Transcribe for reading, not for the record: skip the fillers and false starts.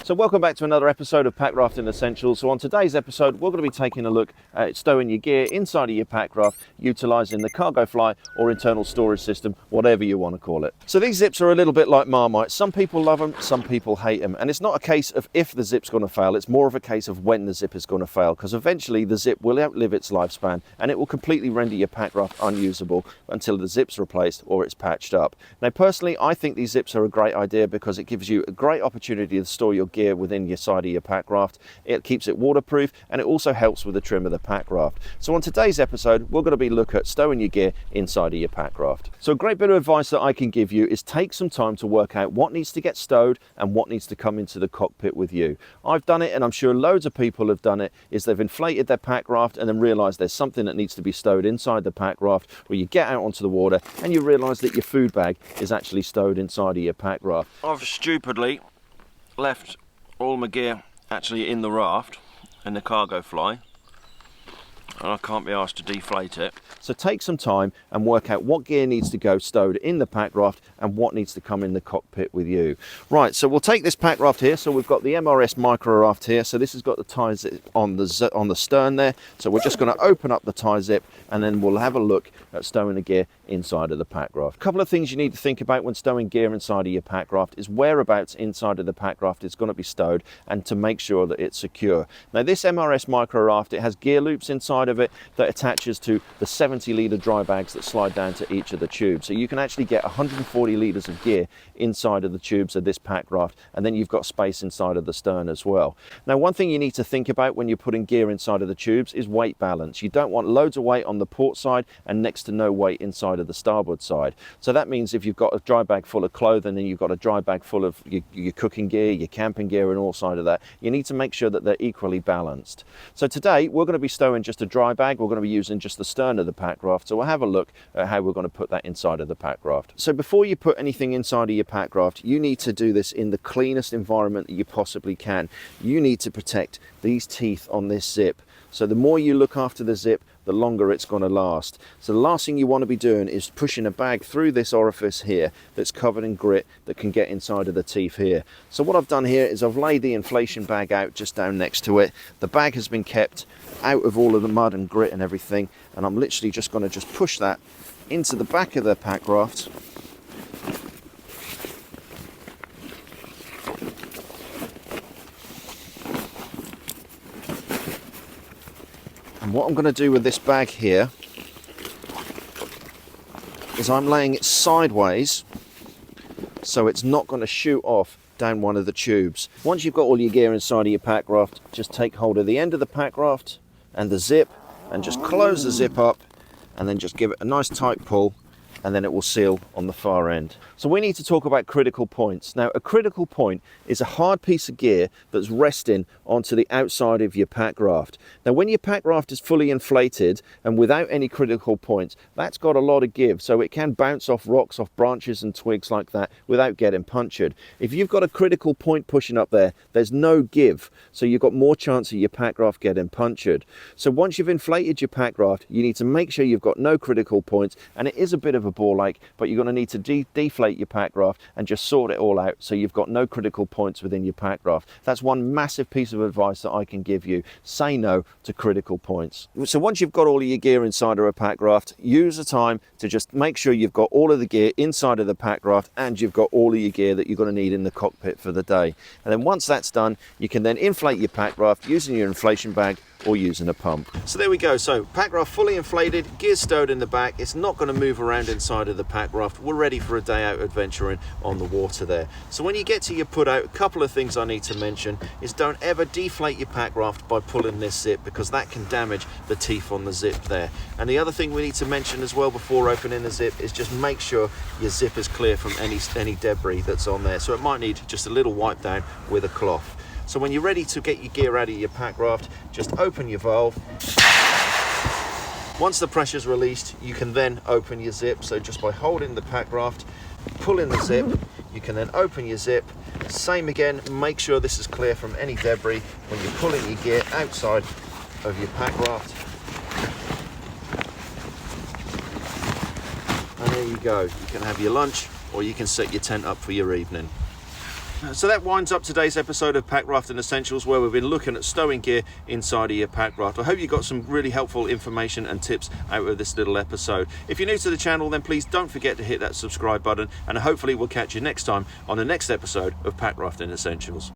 So welcome back to another episode of Packrafting Essentials. So on today's episode, we're going to be taking a look at stowing your gear inside of your packraft, utilising the cargo fly or internal storage system, whatever you want to call it. So these zips are a little bit like Marmite. Some people love them, some people hate them. And it's not a case of if the zip's going to fail, it's more of a case of when the zip is going to fail, because eventually the zip will outlive its lifespan and it will completely render your packraft unusable until the zip's replaced or it's patched up. Now personally, I think these zips are a great idea because it gives you a great opportunity to store your gear within your side of your packraft. It keeps it waterproof and it also helps with the trim of the packraft. So on today's episode, we're going to be looking at stowing your gear inside of your packraft. So a great bit of advice that I can give you is take some time to work out what needs to get stowed and what needs to come into the cockpit with you. I've done it, and I'm sure loads of people have done it, is they've inflated their packraft and then realised there's something that needs to be stowed inside the packraft, where you get out onto the water and you realise that your food bag is actually stowed inside of your packraft. I've stupidly left all my gear actually in the raft and the cargo fly, and I can't be asked to deflate it. So take some time and work out what gear needs to go stowed in the packraft and what needs to come in the cockpit with you. Right, so we'll take this packraft here. So we've got the MRS micro raft here. So this has got the TiZip on the stern there. So we're just going to open up the TiZip and then we'll have a look at stowing the gear inside of the packraft. A couple of things you need to think about when stowing gear inside of your packraft is whereabouts inside of the packraft it's going to be stowed and to make sure that it's secure. Now this MRS micro raft, it has gear loops inside of it that attaches to the 70-litre dry bags that slide down to each of the tubes. So you can actually get 140 litres of gear inside of the tubes of this packraft, and then you've got space inside of the stern as well. Now one thing you need to think about when you're putting gear inside of the tubes is weight balance. You don't want loads of weight on the port side and next to no weight inside of the starboard side. So that means if you've got a dry bag full of clothing and you've got a dry bag full of your cooking gear, your camping gear and all side of that, you need to make sure that they're equally balanced. So today we're going to be stowing just a dry bag. We're going to be using just the stern of the packraft, so we'll have a look at how we're going to put that inside of the packraft. So before you put anything inside of your packraft, you need to do this in the cleanest environment that you possibly can. You need to protect these teeth on this zip. So the more you look after the zip, the longer it's going to last. So the last thing you want to be doing is pushing a bag through this orifice here that's covered in grit that can get inside of the teeth here. So what I've done here is I've laid the inflation bag out just down next to it. The bag has been kept out of all of the mud and grit and everything, and I'm literally just going to push that into the back of the packraft. And what I'm going to do with this bag here is I'm laying it sideways so it's not going to shoot off down one of the tubes. Once you've got all your gear inside of your packraft, just take hold of the end of the packraft and the zip and just close the zip up and then just give it a nice tight pull, and then it will seal on the far end. So we need to talk about critical points. Now a critical point is a hard piece of gear that's resting onto the outside of your packraft. Now when your packraft is fully inflated and without any critical points, that's got a lot of give, so it can bounce off rocks, off branches and twigs like that without getting punctured. If you've got a critical point pushing up there, there's no give, so you've got more chance of your packraft getting punctured. So once you've inflated your packraft, you need to make sure you've got no critical points, and it is a bit of a ball ache, but you're going to need to deflate your packraft and just sort it all out so you've got no critical points within your packraft. That's one massive piece of advice that I can give you. Say no to critical points. So once you've got all of your gear inside of a packraft, use the time to just make sure you've got all of the gear inside of the packraft and you've got all of your gear that you're going to need in the cockpit for the day. And then once that's done, you can then inflate your packraft using your inflation bag or using a pump. So there we go. So packraft fully inflated, gear stowed in the back. It's not going to move around inside of the packraft. We're ready for a day out adventuring on the water there. So when you get to your put out, a couple of things I need to mention is don't ever deflate your packraft by pulling this zip, because that can damage the teeth on the zip there. And the other thing we need to mention as well before opening the zip is just make sure your zip is clear from any debris that's on there. So it might need just a little wipe down with a cloth. So when you're ready to get your gear out of your packraft, just open your valve. Once the pressure's released, you can then open your zip. So just by holding the packraft, pulling the zip, you can then open your zip. Same again, make sure this is clear from any debris when you're pulling your gear outside of your packraft. And there you go. You can have your lunch or you can set your tent up for your evening. So that winds up today's episode of Packrafting Essentials, where we've been looking at stowing gear inside of your packraft. I hope you got some really helpful information and tips out of this little episode. If you're new to the channel, then please don't forget to hit that subscribe button, and hopefully we'll catch you next time on the next episode of Packrafting Essentials.